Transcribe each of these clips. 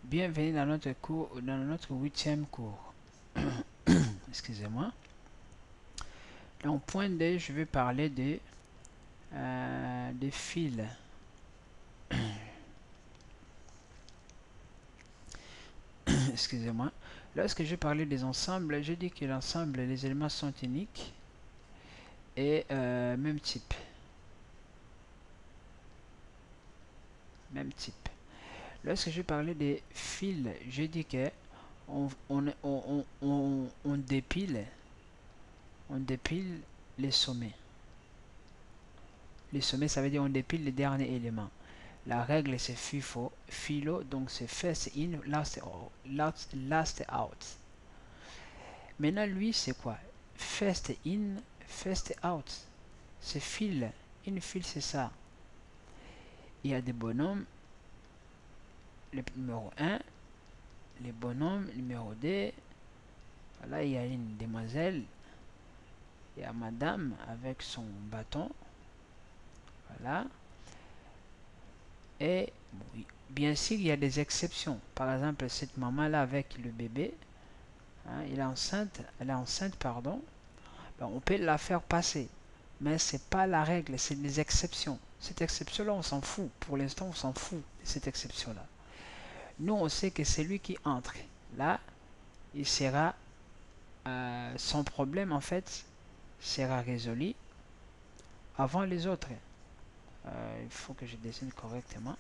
Bienvenue dans notre cours, dans notre 8e cours. Excusez-moi. Donc, point D, je vais parler des fils. Excusez-moi. Lorsque je parlais des ensembles, je dis que l'ensemble, les éléments sont uniques et même type. Même type. Lorsque je parlais des fils, je dis que on dépile les sommets. Les sommets, ça veut dire on dépile les derniers éléments. La règle c'est FIFO, philo, donc c'est first in, last out. Last out. Maintenant, lui, c'est quoi? First in, first out. C'est fil. Une file, c'est ça. Il y a des bonhommes. Le numéro 1, les bonhommes, numéro 2. Voilà, il y a une demoiselle. Il y a madame avec son bâton. Voilà. Et bon, bien sûr, il y a des exceptions. Par exemple, cette maman-là avec le bébé, hein, elle est enceinte, pardon. Ben, on peut la faire passer. Mais c'est pas la règle, c'est des exceptions. Cette exception-là, on s'en fout. Pour l'instant, on s'en fout de cette exception-là. Nous, on sait que c'est lui qui entre. Là, il sera, son problème, en fait, sera résolu avant les autres. Il faut que je dessine correctement.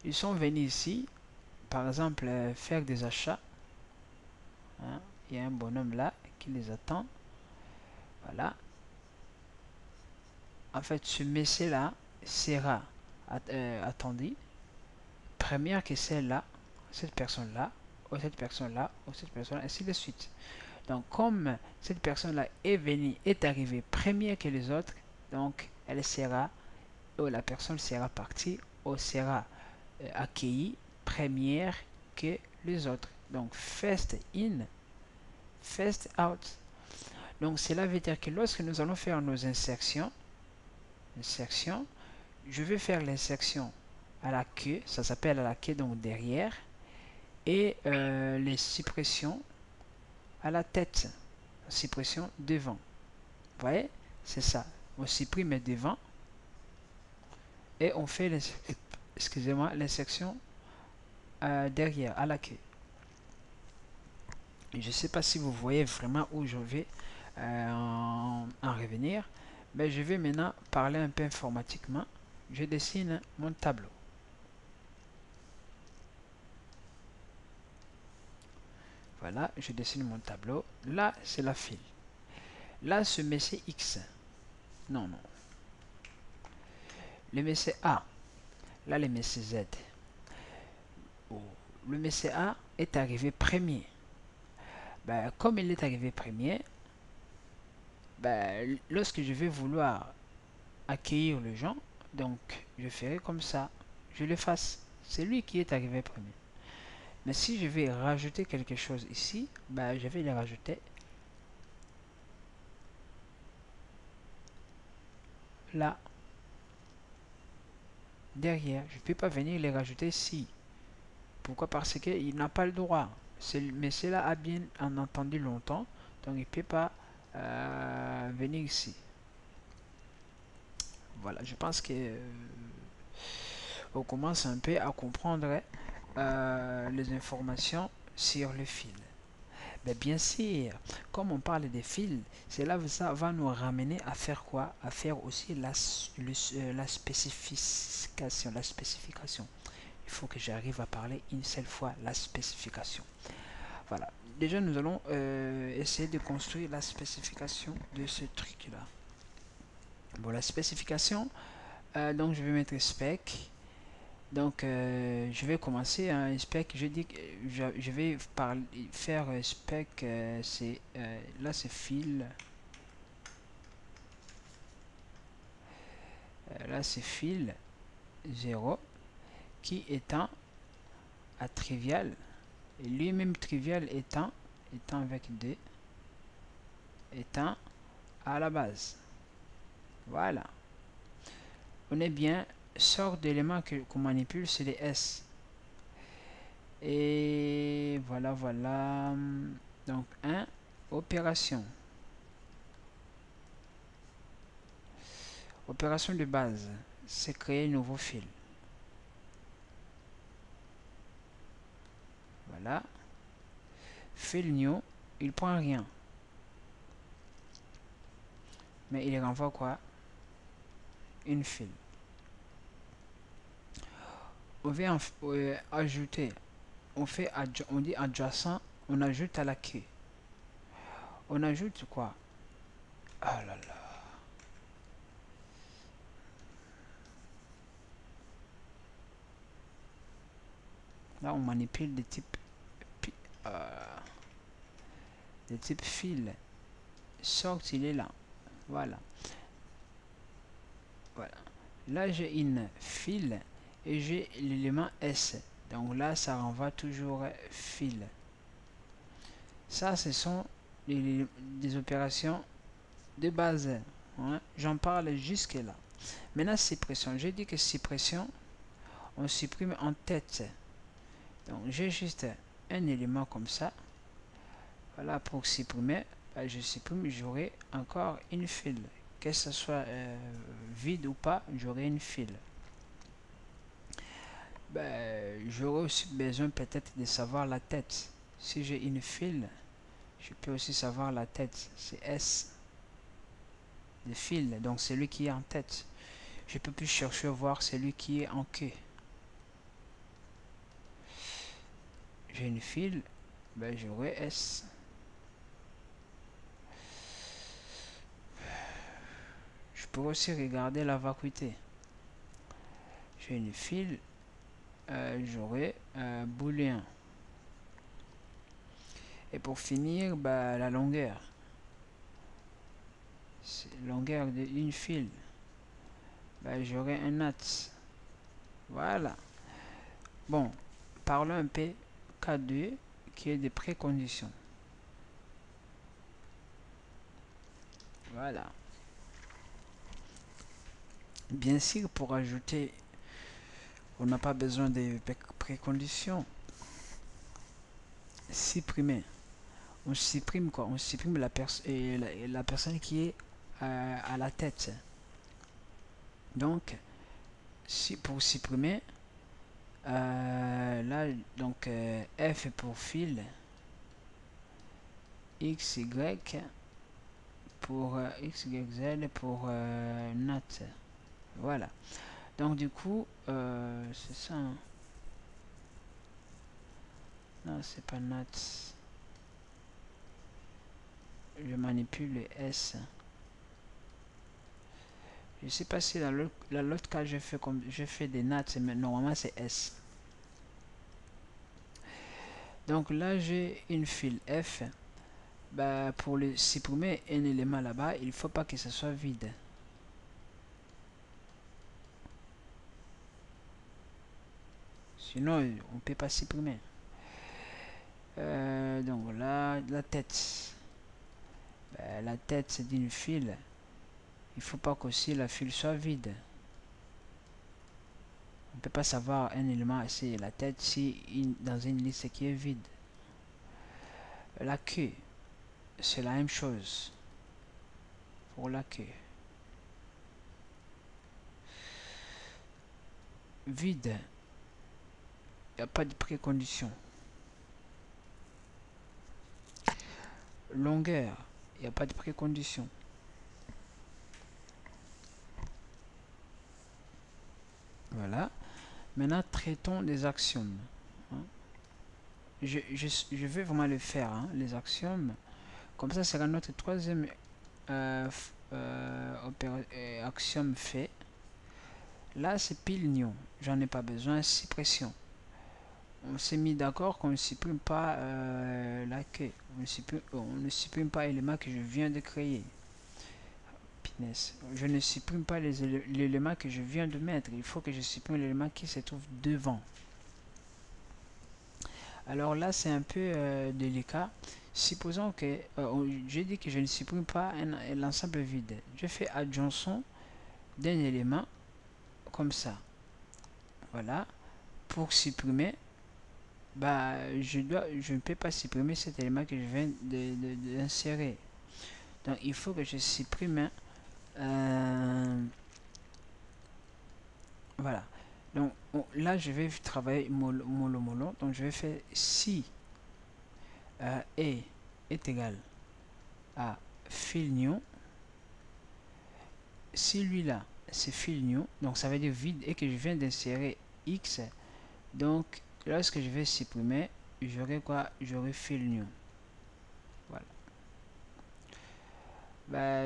Ils sont venus ici, par exemple, faire des achats. Hein. Il y a un bonhomme là qui les attend. Voilà. En fait, ce monsieur-là sera attendu. Première que celle-là, cette personne-là, ou cette personne-là, ou cette personne, ainsi de suite. Donc, comme cette personne-là est venue, est arrivée première que les autres, donc elle sera, ou la personne sera partie, ou sera accueillie première que les autres. Donc, first in, first out. Donc, cela veut dire que lorsque nous allons faire nos insertions, je vais faire l'insertion à la queue, ça s'appelle à la queue, donc derrière, et les suppressions à la tête, suppression devant. Vous voyez, c'est ça. On supprime devant et on fait excusez-moi, l'insertion derrière, à la queue. Je ne sais pas si vous voyez vraiment où je vais en revenir, mais je vais maintenant parler un peu informatiquement. Je dessine mon tableau. Voilà, je dessine mon tableau. Là, c'est la file. Là, ce monsieur X. Non, non. Le monsieur A. Là, le monsieur Z. Oh. Le monsieur A est arrivé premier. Ben, comme il est arrivé premier, ben, lorsque je vais vouloir accueillir les gens, donc je ferai comme ça. Je l'efface. C'est lui qui est arrivé premier. Mais si je vais rajouter quelque chose ici, ben, je vais le rajouter là, derrière. Je ne peux pas venir les rajouter ici. Pourquoi? Parce qu'il n'a pas le droit. Mais cela a bien entendu longtemps, donc il ne peut pas venir ici. Voilà, je pense que on commence un peu à comprendre les informations sur le fil. Mais bien sûr, comme on parle des fils, cela va nous ramener à faire quoi? À faire aussi la spécification. La spécification. Il faut que j'arrive à parler une seule fois la spécification. Voilà. Déjà, nous allons essayer de construire la spécification de ce truc-là. Bon, la spécification, donc je vais mettre spec. Donc, je vais commencer un spec. Je dis que je vais faire spec. Là, c'est fil. Là, c'est fil 0 qui étant à trivial. Et lui-même trivial étant avec 2 étant à la base. Voilà. On est bien sorte d'éléments qu'on manipule, c'est les S. Et voilà, voilà. Donc, opération. Opération de base, c'est créer un nouveau fil. Voilà. Fil new, il prend rien. Mais il renvoie quoi? Une fil. On vient ajouter. On dit adjacent, on ajoute à la queue. On ajoute quoi? Ah là là. Là, on manipule euh, des types fil. Sort, il est là. Voilà. Voilà. Là, j'ai une fil et j'ai l'élément S. Donc là, ça renvoie toujours fil. Ça, ce sont des opérations de base. Hein. J'en parle jusque là. Maintenant, suppression. J'ai dit que suppression, on supprime en tête. Donc, j'ai juste un élément comme ça. Voilà, pour supprimer, je supprime, j'aurai encore une file. Que ce soit vide ou pas, j'aurai une file. J'aurai aussi besoin peut-être de savoir la tête. Si j'ai une file, je peux aussi savoir la tête. C'est S de fil, donc celui qui est en tête. Je peux plus chercher à voir celui qui est en queue. J'ai une file, j'aurai S. Je peux aussi regarder la vacuité. J'ai une file, j'aurai booléen. Et pour finir, la longueur. Longueur d'une file. J'aurai un axe. Voilà. Bon, parlons un peu K2 qui est des préconditions. Voilà. Bien sûr, pour ajouter, on n'a pas besoin de préconditions. Supprimer. On supprime quoi? On supprime la personne qui est à la tête. Donc, pour supprimer, là, donc F pour fil, X, Y pour X, Y, Z pour NAT. Voilà. Donc, du coup, c'est ça. Hein. Non, c'est pas NAT. Je manipule le S. Je sais pas si dans l'autre cas, je fais des NAT, mais normalement, c'est S. Donc là, j'ai une file F. Pour le supprimer un élément là-bas, il ne faut pas que ce soit vide. Sinon, on ne peut pas supprimer. Donc là, la tête. La tête, c'est d'une file. Il ne faut pas qu'aussi la file soit vide. On ne peut pas savoir un élément, c'est la tête, si dans une liste qui est vide. La queue, c'est la même chose. Pour la queue. Vide. Il n'y a pas de précondition. Longueur. Il n'y a pas de précondition. Voilà. Maintenant, traitons les axiomes. Hein. Je vais vraiment le faire, hein, les axiomes. Comme ça, sera notre troisième axiome fait. Là, c'est pile new. J'en ai pas besoin. Suppression. On s'est mis d'accord qu'on ne supprime pas la queue. On ne supprime pas l'élément que je viens de créer. Je ne supprime pas l'élément que je viens de mettre. Il faut que je supprime l'élément qui se trouve devant. Alors là, c'est un peu délicat. Supposons que je dis que je ne supprime pas l'ensemble vide. Je fais adjonction d'un élément comme ça. Voilà. Pour supprimer, je ne peux pas supprimer cet élément que je viens d'insérer. Donc il faut que je supprime. Voilà. Donc là je vais travailler mollo. Donc je vais faire si est égal à fill new. Si lui là c'est fill new, donc ça veut dire vide et que je viens d'insérer x, donc lorsque je vais supprimer, j'aurai quoi? J'aurai fill new. Voilà.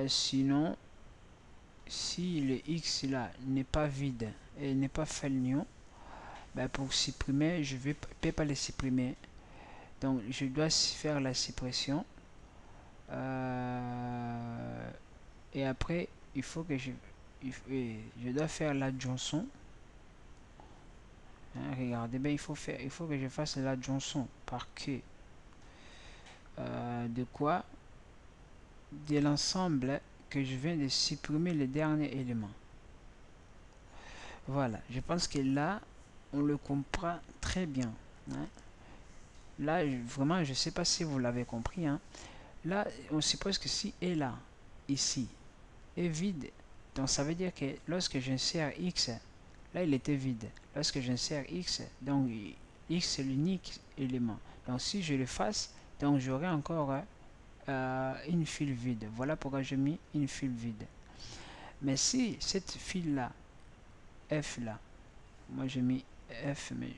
Sinon, si le x là n'est pas vide et n'est pas fill new, pour supprimer, je ne peux pas le supprimer. Donc je dois faire la suppression. Et après, il faut que je dois faire l'adjonction. Regardez bien, il faut que je fasse l'adjonction par que de quoi? De l'ensemble que je viens de supprimer le dernier élément. Voilà, je pense que là on le comprend très bien, hein. Là vraiment je sais pas si vous l'avez compris, hein. Là on suppose que si est là ici est vide, donc ça veut dire que lorsque j'insère x, là il était vide. Lorsque j'insère x, donc x c'est l'unique élément. Donc si je le fasse, donc j'aurai encore une file vide. Voilà pourquoi j'ai mis une file vide. Mais si cette file là, f là, moi j'ai mis f, mais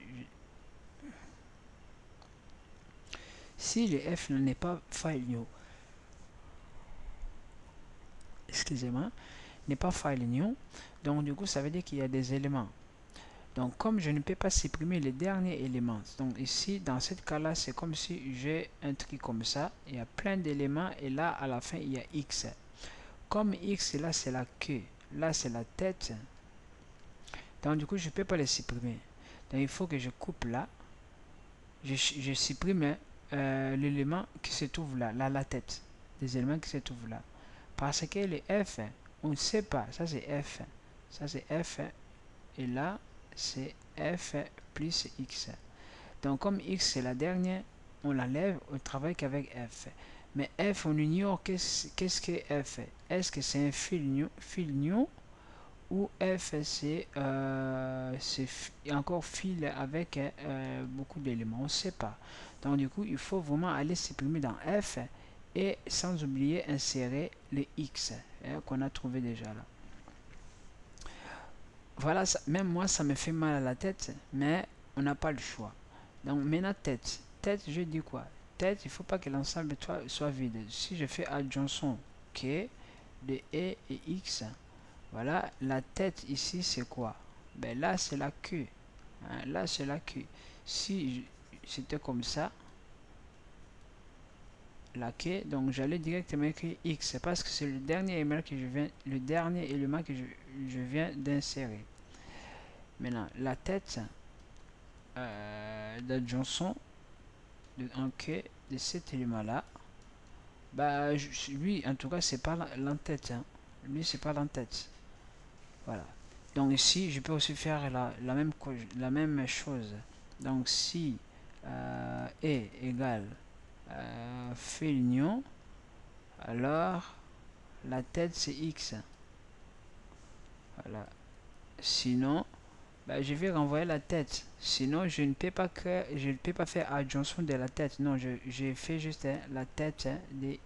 si le f n'est pas file new, excusez-moi, n'est pas file new, donc du coup ça veut dire qu'il y a des éléments. Donc comme je ne peux pas supprimer les derniers éléments, donc ici dans ce cas là c'est comme si j'ai un truc comme ça, il y a plein d'éléments et là à la fin il y a x. Comme x là c'est la queue, là c'est la tête, donc du coup je ne peux pas les supprimer. Donc il faut que je coupe là, je supprime l'élément qui se trouve là, la tête, des éléments qui se trouvent là. Parce que les f, on ne sait pas, ça c'est f, ça c'est f, et là c'est f plus x. Donc comme x c'est la dernière, on l'enlève, on travaille qu'avec f. Mais f, on ignore qu'est-ce que f. Est-ce que c'est un fill new ou f c'est encore fil avec beaucoup d'éléments, on ne sait pas. Donc du coup il faut vraiment aller supprimer dans f et sans oublier insérer les x qu'on a trouvé déjà là. Voilà, même moi ça me fait mal à la tête, mais on n'a pas le choix. Donc maintenant tête je dis quoi? Tête, il faut pas que l'ensemble soit vide. Si je fais adjonction que de e et x, voilà, la tête ici c'est quoi? Là c'est la queue, hein, là c'est la queue. Si c'était comme ça, la queue, donc j'allais directement écrire x parce que c'est le dernier élément que je viens d'insérer. Maintenant la tête d'adjonction en queue de cet élément là, lui en tout cas c'est pas l'entête, hein. Lui c'est pas l'entête. Voilà. Donc ici, je peux aussi faire la même chose. Donc si est égal fill new, alors la tête c'est x. Voilà. Sinon, je vais renvoyer la tête. Sinon, je ne peux pas faire adjonction de la tête. Non, je fais juste la tête des.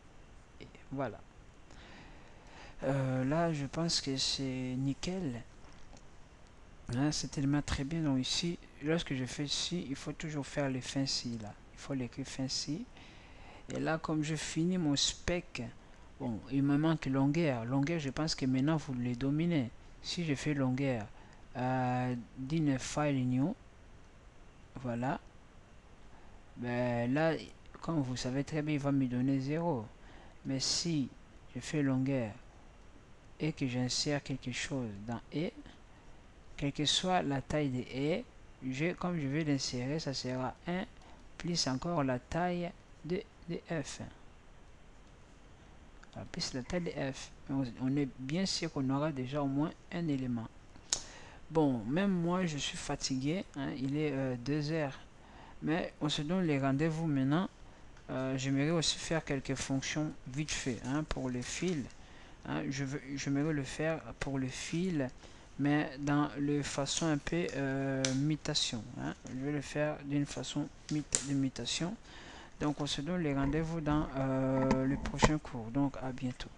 Voilà. Là, je pense que c'est nickel. Hein, c'est tellement très bien. Donc ici, lorsque je fais ici, il faut toujours faire le fancy là. Il faut l'écrire fancy. Et là, comme je finis mon spec, bon, il me manque longueur. Longueur, je pense que maintenant vous les dominez. Si je fais longueur d'une file new, voilà. Là, comme vous savez très bien, il va me donner 0. Mais si je fais longueur et que j'insère quelque chose dans E, quelle que soit la taille de E, comme je vais l'insérer, ça sera 1 plus encore la taille de F. Plus la taille de F. On est bien sûr qu'on aura déjà au moins un élément. Bon, même moi, je suis fatigué, hein, il est 2 heures. Mais on se donne les rendez-vous maintenant. J'aimerais aussi faire quelques fonctions vite fait, hein, pour le fil. Hein, j'aimerais le faire pour le fil, mais dans le façon un peu mutation. Hein. Je vais le faire d'une façon de mutation. Donc on se donne les rendez-vous dans le prochain cours. Donc à bientôt.